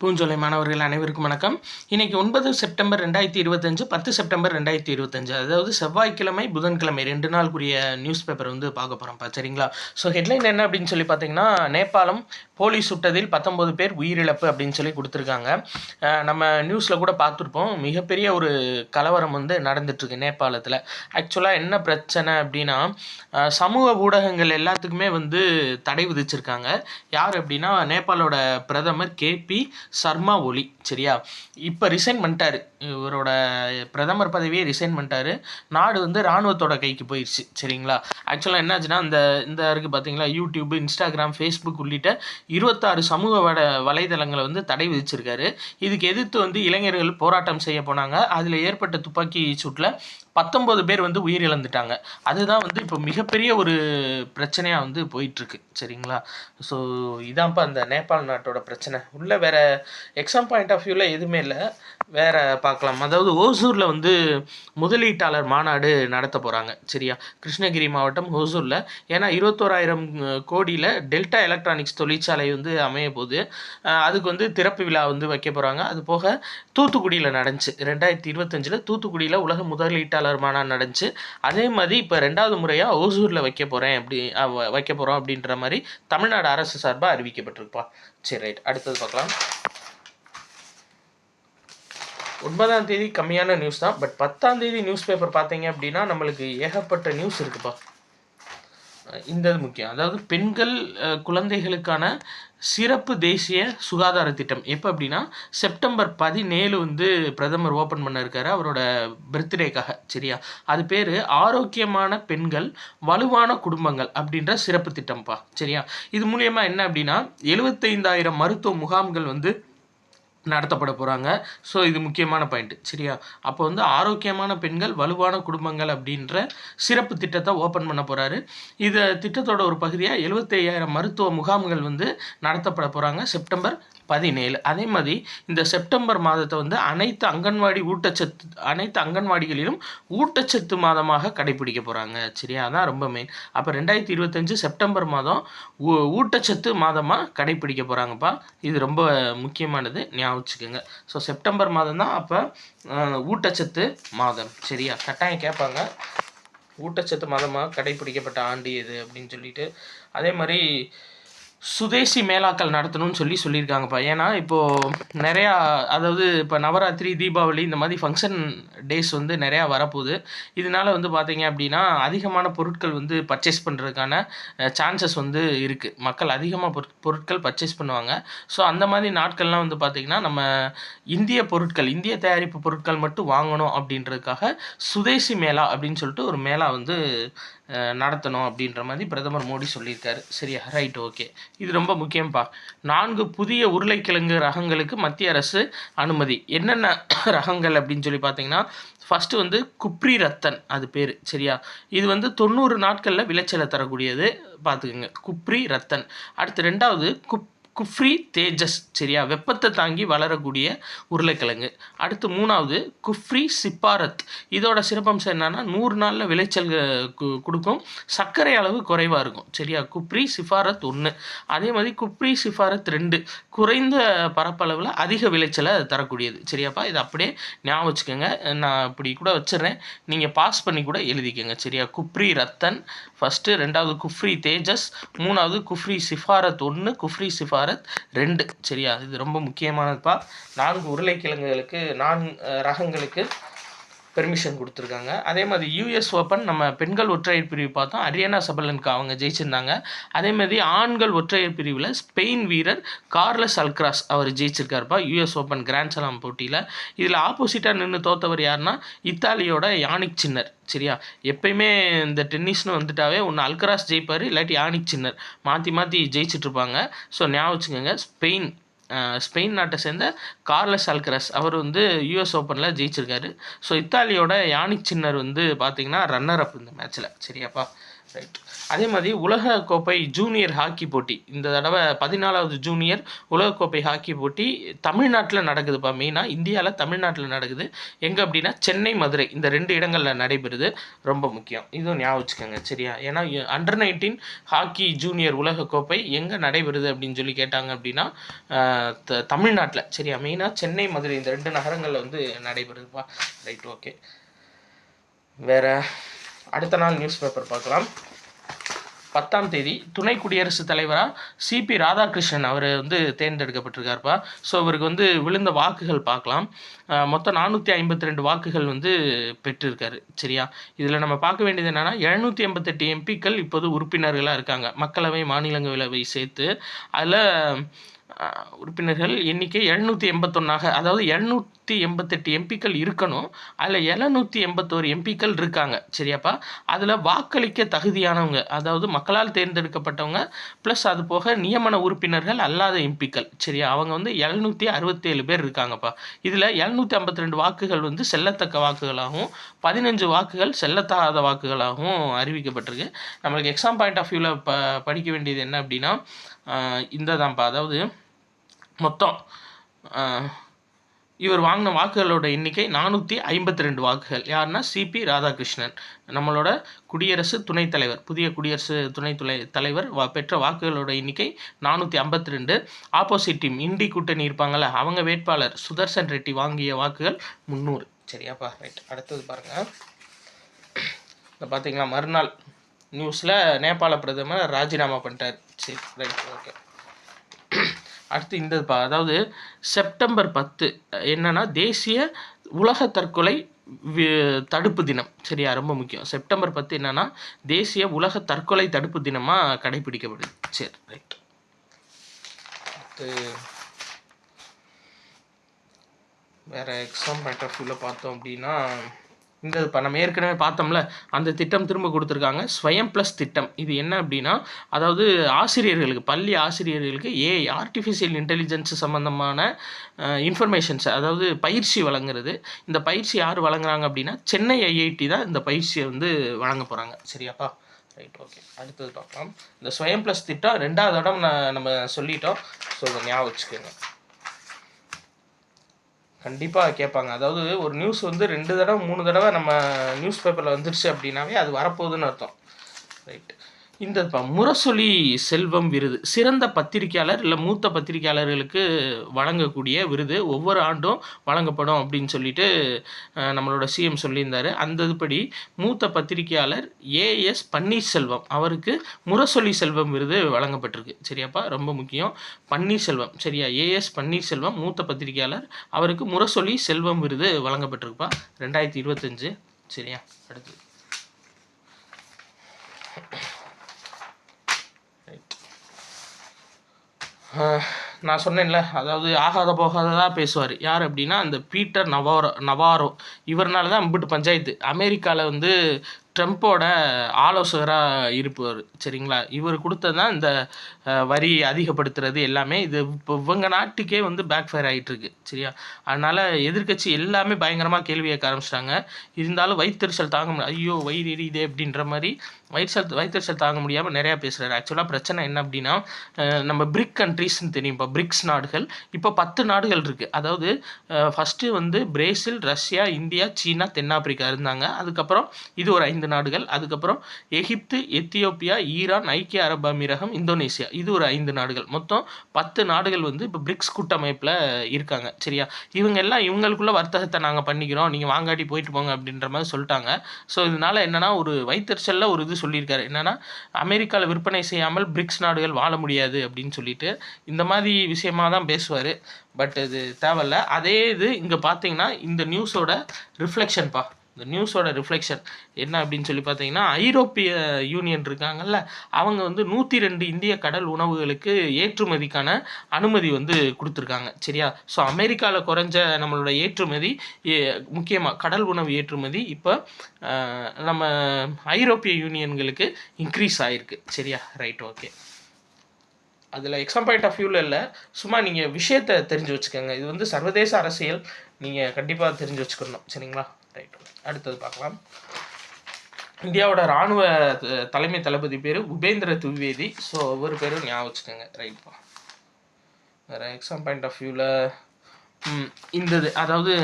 பூஞ்சோலை மாணவர்கள் அனைவருக்கும் வணக்கம். இன்றைக்கி 9 செப்டம்பர் 2025, 10 செப்டம்பர் 2025, அதாவது செவ்வாய்க்கிழமை புதன்கிழமை 2 நாளுக்குரிய நியூஸ் பேப்பர் பார்க்க போகிறோம்ப்பா. சரிங்களா? ஸோ ஹெட்லைன் என்ன அப்படின்னு சொல்லி பார்த்தீங்கன்னா, நேபாளம் போலீஸ் சுட்டதில் 19 பேர் உயிரிழப்பு அப்படின்னு சொல்லி கொடுத்துருக்காங்க. நம்ம நியூஸில் கூட பார்த்துருப்போம். மிகப்பெரிய ஒரு கலவரம் நடந்துட்டுருக்கு நேபாளத்தில். ஆக்சுவலாக என்ன பிரச்சனை அப்படின்னா, சமூக ஊடகங்கள் எல்லாத்துக்குமே தடை விதிச்சிருக்காங்க. யார் அப்படின்னா, நேபாளோட பிரதமர் கேபி சர்மா ஒலி. சரியா? இப்போ ரிசைன் பண்ணிட்டாரு. இவரோட பிரதமர் பதவியே ரிசைன் பண்ணிட்டாரு. நாடு இராணுவத்தோட கைக்கு போயிடுச்சு. சரிங்களா? ஆக்சுவலாக என்னாச்சுன்னா, இந்த இருக்குது பார்த்தீங்களா, யூடியூப், இன்ஸ்டாகிராம், ஃபேஸ்புக் உள்ளிட்ட 26 சமூக வலைதளங்களை தடை விதிச்சிருக்காரு. இதுக்கு எதிர்த்து இளைஞர்கள் போராட்டம் செய்ய போனாங்க. அதில் ஏற்பட்ட துப்பாக்கி சூட்டில் 19 பேர் உயிரிழந்துட்டாங்க. அதுதான் இப்போ மிகப்பெரிய ஒரு பிரச்சனையாக போயிட்டுருக்கு. சரிங்களா? ஸோ இதான்ப்பா அந்த நேபாள் நாட்டோட பிரச்சனை. உள்ள வேறு எக்ஸாம் பாயிண்ட் ஆஃப் வியூவில் எதுவுமே இல்லை. வேறு பார்க்கலாம். அதாவது ஓசூரில் முதலீட்டாளர் மாநாடு நடத்த போகிறாங்க. சரியா? கிருஷ்ணகிரி மாவட்டம் ஓசூரில். ஏன்னா 21,000 கோடியில் டெல்டா எலக்ட்ரானிக்ஸ் தொழிற்சாலை அமைய போகுது. அதுக்கு திறப்பு விழா வைக்க போகிறாங்க. அது போக தூத்துக்குடியில் நடந்துச்சு 2025 தூத்துக்குடியில் உலக முதலீட்டாளர் மாநாடு நடந்துச்சு. அதே மாதிரி இப்போ 2வது முறையாக ஓசூரில் வைக்க போகிறோம் அப்படின்ற மாதிரி தமிழ்நாடு அரசு சார்பாக அறிவிக்கப்பட்டிருப்பா. சரி, ரைட். அடுத்தது பார்க்கலாம். 9ஆம் தேதி கம்மியான நியூஸ் தான். பட் 10ஆம் தேதி நியூஸ் பேப்பர் பார்த்தீங்க அப்படின்னா நம்மளுக்கு ஏகப்பட்ட நியூஸ் இருக்குப்பா. இந்த முக்கியம். அதாவது பெண்கள் குழந்தைகளுக்கான சிறப்பு தேசிய சுகாதார திட்டம் எப்போ அப்படின்னா செப்டம்பர் 17 பிரதமர் ஓப்பன் பண்ண இருக்காரு அவரோட பர்த்டேக்காக. சரியா? அது பேர் ஆரோக்கியமான பெண்கள் வலுவான குடும்பங்கள் அப்படின்ற சிறப்பு திட்டம்ப்பா. சரியா? இது மூலியமாக என்ன அப்படின்னா 75,000 மருத்துவ முகாம்கள் நடத்தப்பட போகிறாங்க. ஸோ இது முக்கியமான பாயிண்ட். சரியா? அப்போ ஆரோக்கியமான பெண்கள் வலுவான குடும்பங்கள் அப்படின்ற சிறப்பு திட்டத்தை ஓப்பன் பண்ண போகிறாரு. இது திட்டத்தோட ஒரு பகுதியாக 75,000 மருத்துவ முகாம்கள் நடத்தப்பட போகிறாங்க செப்டம்பர் 17. அதே மாதிரி இந்த செப்டம்பர் மாதத்தை அனைத்து அங்கன்வாடிகளிலும் ஊட்டச்சத்து மாதமாக கடைபிடிக்க போகிறாங்க. சரியா? அதான் ரொம்ப மெயின். அப்போ 2025 செப்டம்பர் மாதம் ஊட்டச்சத்து மாதமாக கடைபிடிக்க போகிறாங்கப்பா. இது ரொம்ப முக்கியமானது, ஞாபகம் வச்சுக்கோங்க. ஸோ செப்டம்பர் மாதம் தான் அப்போ ஊட்டச்சத்து மாதம். சரியா? கட்டாயம் கேட்பாங்க, ஊட்டச்சத்து மாதமாக கடைபிடிக்கப்பட்ட ஆண்டு எது அப்படின்னு சொல்லிட்டு. அதே மாதிரி சுதேசி மேளாக்கள் நடத்தணும்னு சொல்லியிருக்காங்கப்பா. ஏன்னா இப்போது நிறையா, அதாவது இப்போ நவராத்திரி, தீபாவளி இந்த மாதிரி ஃபங்க்ஷன் டேஸ் நிறையா வரப்போகுது. இதனால் பார்த்தீங்க அப்படின்னா அதிகமான பொருட்கள் பர்ச்சேஸ் பண்ணுறதுக்கான சான்சஸ் இருக்குது. மக்கள் அதிகமாக பொருட்கள் பர்ச்சேஸ் பண்ணுவாங்க. ஸோ அந்த மாதிரி நாட்கள்லாம் பார்த்திங்கன்னா நம்ம இந்திய தயாரிப்பு பொருட்கள் மட்டும் வாங்கணும் அப்படின்றதுக்காக சுதேசி மேளா அப்படின்னு சொல்லிட்டு ஒரு மேளா நடத்தணும் அப்படின்ற மாதிரி பிரதமர் மோடி சொல்லியிருக்காரு. சரியா? Right, okay. இது ரொம்ப முக்கியம்ப்பா. 4 புதிய உருளைக்கிழங்கு ரகங்களுக்கு மத்திய அரசு அனுமதி. என்னென்ன ரகங்கள் அப்படின்னு சொல்லி பார்த்தீங்கன்னா, ஃபஸ்ட்டு குப்ரி ரத்தன், அது பேர். சரியா? இது 90 நாட்களில் விளைச்சலை தரக்கூடியது, பார்த்துக்குங்க. குப்ரி ரத்தன். அடுத்து 2வது குஃப்ரி தேஜஸ். சரியா? வெப்பத்தை தாங்கி வளரக்கூடிய உருளைக்கிழங்கு. அடுத்து 3வது குஃப்ரி சிப்பாரத். இதோட சிறப்பம்சம் என்னன்னா 100 நாளில் விளைச்சல் கொடுக்கும். சர்க்கரை அளவு குறைவாக இருக்கும். சரியா? குப்ரி சிஃபாரத் 1. அதே மாதிரி குப்ரி சிஃபாரத் 2 குறைந்த பரப்பளவில் அதிக விளைச்சலை தரக்கூடியது. சரியாப்பா? இது அப்படியே ஞாபகம் வச்சுக்கோங்க. நான் இப்படி கூட வச்சிடுறேன், நீங்கள் பாஸ் பண்ணி கூட எழுதிக்கோங்க. சரியா? குப்ரி ரத்தன் ஃபஸ்ட்டு, 2வது குஃப்ரி தேஜஸ், 3வது குஃப்ரி சிஃபாரத் 1, குஃப்ரி சிஃபாரத் 2. சரியா? இது ரொம்ப முக்கியமானதுப்பா. 4 உருளைக்கிழங்குகளுக்கு 4 ரகங்களுக்கு பெர்மிஷன் கொடுத்துருக்காங்க. அதே மாதிரி யூஎஸ் ஓப்பன் நம்ம பெண்கள் ஒற்றையர் பிரிவு பார்த்தோம். அரியானா சபலன்கா அவங்க ஜெயிச்சிருந்தாங்க. அதே மாதிரி ஆண்கள் ஒற்றையர் பிரிவில் ஸ்பெயின் வீரர் கார்லஸ் அல்க்ராஸ் அவர் ஜெயிச்சிருக்காருப்பா யூஎஸ் ஓப்பன் கிராண்ட் ஸ்லாம் போட்டியில். இதில் ஆப்போசிட்டாக நின்று தோற்றவர் யாருன்னா இத்தாலியோட யானிக் சின்னர். சரியா? எப்பயுமே இந்த டென்னிஸ்னு வந்துட்டாவே ஒன்று அல்கராஸ் ஜெயிப்பார், இல்லாட்டி யானிக் சின்னர் மாற்றி ஜெயிச்சிட்ருப்பாங்க. ஸோ ஞாபகம் வச்சுக்கோங்க. ஸ்பெயின் நாட்டை சேர்ந்த கார்லஸ் அல்கராஸ் அவர் யூஎஸ் ஓப்பனில் ஜெயிச்சிருக்காரு. ஸோ இத்தாலியோட யானிக் சின்னர் பார்த்திங்கன்னா ரன்னர் அப் இந்த மேட்ச்சில். சரியாப்பா? ரைட். அதே மாதிரி உலகக்கோப்பை ஜூனியர் ஹாக்கி போட்டி இந்த தடவை 14வது ஜூனியர் உலகக்கோப்பை ஹாக்கி போட்டி தமிழ்நாட்டில் நடக்குதுப்பா. மெயினாக இந்தியாவில் தமிழ்நாட்டில் நடக்குது. எங்கே அப்படின்னா சென்னை, மதுரை இந்த 2 இடங்களில் நடைபெறுது. ரொம்ப முக்கியம், இதுவும் ஞாபகம் வச்சுக்கோங்க சரியா. ஏன்னா அண்டர் 19 ஹாக்கி ஜூனியர் உலகக்கோப்பை எங்கே நடைபெறுது அப்படின்னு சொல்லி கேட்டாங்க அப்படின்னா தமிழ்நாட்டில் சரியா. மெயினாக சென்னை, மதுரை இந்த 2 நகரங்களில் வந்து நடைபெறுதுப்பா. Right, okay. வேறு அடுத்த நாள் நியூஸ் பேப்பர் பார்க்கலாம். 10ஆம் தேதி துணை குடியரசுத் தலைவராக சிபி ராதாகிருஷ்ணன் அவர் வந்து தேர்ந்தெடுக்கப்பட்டிருக்காருப்பா. ஸோ அவருக்கு வந்து விழுந்த வாக்குகள் பார்க்கலாம். மொத்தம் 452 வாக்குகள் வந்து பெற்றிருக்காரு சரியா. இதில் நம்ம பார்க்க வேண்டியது என்னென்னா 788 எம்பிக்கள் இப்போது உறுப்பினர்களாக இருக்காங்க, மக்களவை மாநிலங்களவை சேர்த்து. அதில் உறுப்பினர்கள் எண்ணிக்கை 781, அதாவது 788 எம்பிக்கள் இருக்கணும். அதில் 781 எம்பிக்கள் இருக்காங்க சரியாப்பா. அதில் வாக்களிக்க தகுதியானவங்க, அதாவது மக்களால் தேர்ந்தெடுக்கப்பட்டவங்க ப்ளஸ் அது போக நியமன உறுப்பினர்கள் அல்லாத எம்பிக்கள் சரியா, அவங்க வந்து 767 பேர் இருக்காங்கப்பா. இதில் 752 வாக்குகள் வந்து செல்லத்தக்க வாக்குகளாகவும் 15 வாக்குகள் செல்லத்தகாத வாக்குகளாகவும் அறிவிக்கப்பட்டிருக்கு. நம்மளுக்கு எக்ஸாம் பாயிண்ட் ஆஃப் வியூவில் படிக்க வேண்டியது என்ன அப்படின்னா இந்த தான்ப்பா. அதாவது மொத்தம் இவர் வாங்கின வாக்குகளோட எண்ணிக்கை 452 வாக்குகள். யாருன்னா சிபி ராதாகிருஷ்ணன், நம்மளோட குடியரசு துணைத் தலைவர், புதிய குடியரசு துணைத் தலைவர் பெற்ற வாக்குகளோட எண்ணிக்கை 452. ஆப்போசிட் டீம் இண்டி கூட்டணி இருப்பாங்கள்ல, அவங்க வேட்பாளர் சுதர்சன் ரெட்டி வாங்கிய வாக்குகள் 300 சரியாப்பா. ரைட், அடுத்தது பாருங்கள். இந்த பார்த்தீங்களா மறுநாள் நியூஸில் நேபாள பிரதமர் ராஜினாமா பண்ணிட்டார். சரி, ரைட், ஓகே. அடுத்து இந்த அதாவது செப்டம்பர் 10 என்னன்னா தேசிய உலக தற்கொலை தடுப்பு தினம் சரியா, ரொம்ப முக்கியம். செப்டம்பர் 10 என்னன்னா தேசிய உலக தற்கொலை தடுப்பு தினமாக கடைபிடிக்கப்படுது. சரி, ரைட். அடுத்து வேறு எக்ஸாம் பாயிண்ட் ஆஃப் வியூவில் பார்த்தோம் அப்படின்னா இந்த இப்போ நம்ம ஏற்கனவே பார்த்தோம்ல அந்த திட்டம் திரும்ப கொடுத்துருக்காங்க, ஸ்வயம் ப்ளஸ் திட்டம். இது என்ன அப்படின்னா அதாவது ஆசிரியர்களுக்கு, பள்ளி ஆசிரியர்களுக்கு ஆர்டிஃபிஷியல் இன்டெலிஜென்ஸ் சம்மந்தமான இன்ஃபர்மேஷன்ஸ், அதாவது பயிற்சி வழங்குறது. இந்த பயிற்சி யார் வழங்குறாங்க அப்படின்னா சென்னை ஐஐடி தான் இந்த பயிற்சியை வந்து வழங்க போகிறாங்க சரியாப்பா. Right, okay. அடுத்தது பார்க்கலாம். இந்த ஸ்வயம் ப்ளஸ் திட்டம் 2வது இடம் நம்ம சொல்லிட்டோம். ஸோ இதை ஞாபகம் வச்சுக்கோங்க, கண்டிப்பாக கேட்பாங்க. அதாவது ஒரு நியூஸ் வந்து 2 தடவை 3 தடவை நம்ம நியூஸ் பேப்பரில் வந்துருச்சு அப்படின்னாவே அது வரப்போகுதுன்னு அர்த்தம். ரைட். இந்த முரசொலி செல்வம் விருது சிறந்த பத்திரிகையாளர் இல்லை மூத்த பத்திரிகையாளர்களுக்கு வழங்கக்கூடிய விருது ஒவ்வொரு ஆண்டும் வழங்கப்படும் அப்படின்னு சொல்லிட்டு நம்மளோட சிஎம் சொல்லியிருந்தார். அந்த இதுபடி மூத்த பத்திரிகையாளர் ஏஎஸ் பன்னீர்செல்வம் அவருக்கு முரசொலி செல்வம் விருது வழங்கப்பட்டிருக்கு சரியாப்பா, ரொம்ப முக்கியம். பன்னீர்செல்வம் சரியா, ஏஎஸ் பன்னீர்செல்வம் மூத்த பத்திரிகையாளர், அவருக்கு முரசொலி செல்வம் விருது வழங்கப்பட்டிருக்குப்பா 2025 சரியா. அடுத்து நான் சொன்னேன்ல, அதாவது ஆகாத போகாததாக பேசுவார். யார் அப்படின்னா அந்த பீட்டர் நவாரோ. இவர்னால தான் இம்புட்டு பஞ்சாயத்து. அமெரிக்காவில் வந்து ட்ரம்ப்போட ஆலோசகராக இருப்பவர் சரிங்களா. இவர் கொடுத்தது தான் இந்த வரி அதிகப்படுத்துறது எல்லாமே. இது இப்போ இவங்க நாட்டுக்கே வந்து பேக் ஃபயர் ஆகிட்டுருக்கு சரியா. அதனால் எதிர்கட்சி எல்லாமே பயங்கரமாக கேள்வி கேட்க ஆரம்பிச்சிட்டாங்க. இருந்தாலும் வயிற்றுச்சல் தாங்க முடியாது, ஐயோ வயிறு எரியுதே அப்படின்ற மாதிரி வயிற்றுச்சல் தாங்க முடியாமல் நிறையா பேசுகிறாரு. ஆக்சுவலாக பிரச்சனை என்ன அப்படின்னா நம்ம பிரிக் கண்ட்ரீஸ்ன்னு தெரியும், இப்போ பிரிக்ஸ் நாடுகள் இப்போ 10 நாடுகள் இருக்குது. அதாவது ஃபஸ்ட்டு வந்து பிரேசில், ரஷ்யா, இந்தியா, சீனா, தென்னாப்பிரிக்கா இருந்தாங்க. அதுக்கப்புறம் இது ஒரு 5 நாடுகள். அதுக்கப்புறம் எகிப்து, எத்தியோப்பியா, ஈரான், ஐக்கிய அரபு அமீரகம், இந்தோனேசியா, இது ஒரு 5 நாடுகள். மொத்தம் 10 நாடுகள் வந்து இப்போ பிரிக்ஸ் கூட்டமைப்பில் இருக்காங்க சரியா. இவங்க எல்லாம் இவங்களுக்குள்ள வர்த்தகத்தை நாங்கள் பண்ணிக்கிறோம், நீங்கள் வாங்காட்டி போயிட்டு போங்க அப்படின்ற மாதிரி சொல்லிட்டாங்க. ஸோ இதனால் என்னென்னா ஒரு வயிற்றுச்சலில் ஒரு இது சொல்லியிருக்காரு, என்னென்னா அமெரிக்காவில் விற்பனை செய்யாமல் பிரிக்ஸ் நாடுகள் வாழ முடியாது அப்படின்னு சொல்லிட்டு இந்த மாதிரி விஷயமாக தான் பேசுவார். பட் இது தேவையில்ல. அதே இது இங்கே பார்த்தீங்கன்னா இந்த நியூஸோட ரிஃப்ளெக்ஷன்ப்பா. இந்த நியூஸோட ரிஃப்ளெக்ஷன் என்ன அப்படின்னு சொல்லி பார்த்தீங்கன்னா ஐரோப்பிய யூனியன் இருக்காங்கல்ல, அவங்க வந்து 102 இந்திய கடல் உணவுகளுக்கு ஏற்றுமதிக்கான அனுமதி வந்து கொடுத்துருக்காங்க சரியா. ஸோ அமெரிக்காவில் குறைஞ்ச நம்மளோட ஏற்றுமதி, முக்கியமாக கடல் உணவு ஏற்றுமதி இப்போ நம்ம ஐரோப்பிய யூனியன்களுக்கு இன்க்ரீஸ் ஆகிருக்கு சரியா. Right, okay. அதில் எக்ஸாம் பாயிண்ட் ஆஃப் வியூவில் இல்லை, சும்மா நீங்கள் விஷயத்தை தெரிஞ்சு வச்சுக்கோங்க. இது வந்து சர்வதேச அரசியல், நீங்கள் கண்டிப்பாக தெரிஞ்சு வச்சுக்கணும் சரிங்களா. ரைட், அடுத்தது பார்க்கலாம். இந்தியாவோட இராணுவ தலைமை தளபதி பேர் உபேந்திர துவிவேதி. ஸோ ஒவ்வொரு பேரும் ஞாபகம் வச்சுக்கோங்க. ரைட்ப்பா. வேறு எக்ஸாம் பாயிண்ட் ஆஃப் வியூவில் இந்த அதாவது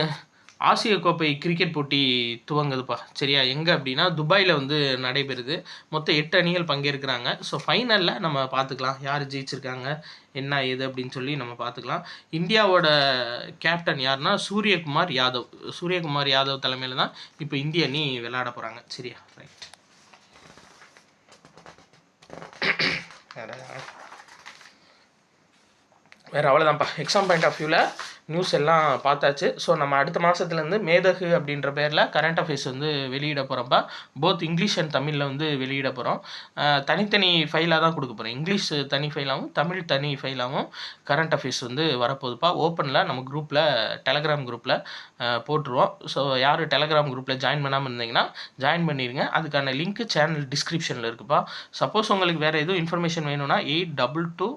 ஆசிய கோப்பை கிரிக்கெட் போட்டி துவங்குதுப்பா. சரியா? எங்கே அப்படின்னா துபாயில் வந்து நடைபெறுது. மொத்தம் 8 அணிகள் பங்கேற்கிறாங்க. ஸோ ஃபைனலில் நம்ம பார்த்துக்கலாம் யார் ஜெயிச்சிருக்காங்க என்ன ஏது அப்படின்னு சொல்லி நம்ம பார்த்துக்கலாம். இந்தியாவோட கேப்டன் யாருன்னா சூரியகுமார் யாதவ். சூரியகுமார் யாதவ் தலைமையில் தான் இப்போ இந்திய அணி விளையாட போகிறாங்க. சரியா? ரைட். வேறு அவ்வளோதான்ப்பா. எக்ஸாம் பாயிண்ட் ஆஃப் வியூவில் நியூஸ் எல்லாம் பார்த்தாச்சு. ஸோ நம்ம அடுத்த மாதத்துலேருந்து மேதகு அப்படின்ற பேரில் கரண்ட் அஃபேர்ஸ் வந்து வெளியிட போகிறோம்ப்பா. போத் இங்கிலீஷ் அண்ட் தமிழில் வந்து வெளியிட போகிறோம். தனித்தனி ஃபைலாக தான் கொடுக்க போகிறோம். இங்கிலீஷ் தனி ஃபைலாகவும் தமிழ் தனி ஃபைலாகவும் கரண்ட் அஃபேர்ஸ் வந்து வரப்போகுதுப்பா. ஓப்பனில் நம்ம குரூப்பில் டெலகிராம் குரூப்பில் போட்டுருவோம். ஸோ யார் டெலகிராம் குரூப்பில் ஜாயின் பண்ணாமல் இருந்தீங்கன்னா ஜாயின் பண்ணிடுங்க. அதுக்கான லிங்க் சேனல் டிஸ்கிரிப்ஷனில் இருக்குப்பா. சப்போஸ் உங்களுக்கு வேறு எதுவும் இன்ஃபர்மேஷன் வேணும்னா 8222